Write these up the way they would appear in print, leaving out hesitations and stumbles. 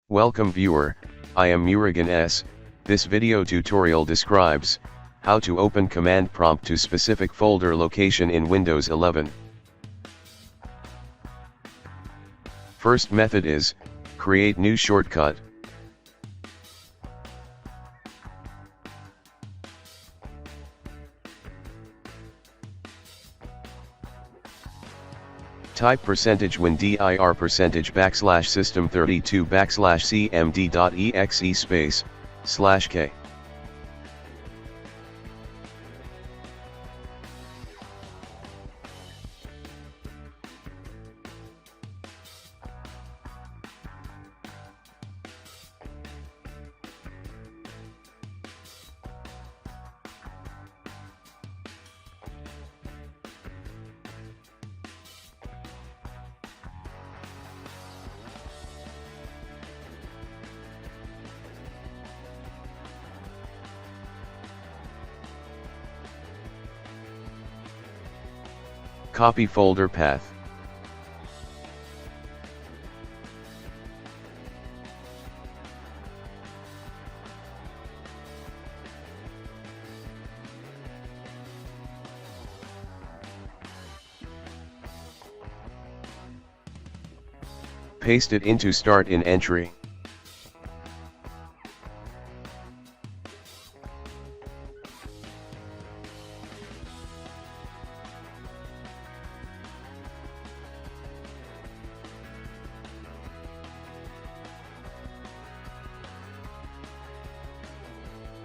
Welcome viewer, I am Murugan S. This video tutorial describes how to open command prompt to specific folder location in Windows 11. First method is create new shortcut. Type %win_dir %system32 \cmd.exe /k. Copy folder path. Paste it into start in entry.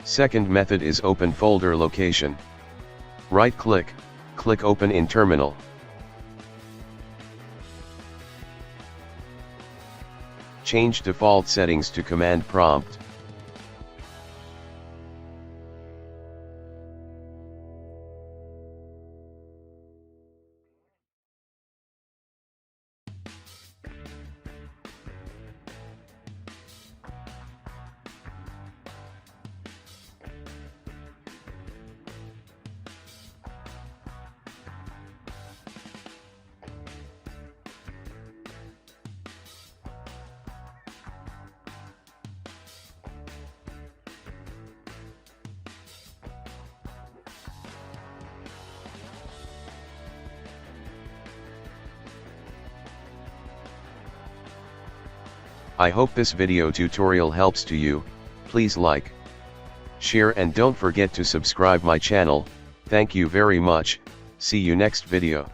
Second method is open folder location. Right click, click open in terminal. Change default settings to command prompt. I hope this video tutorial helps to you. Please like, share and don't forget to subscribe my channel. Thank you very much. See you next video.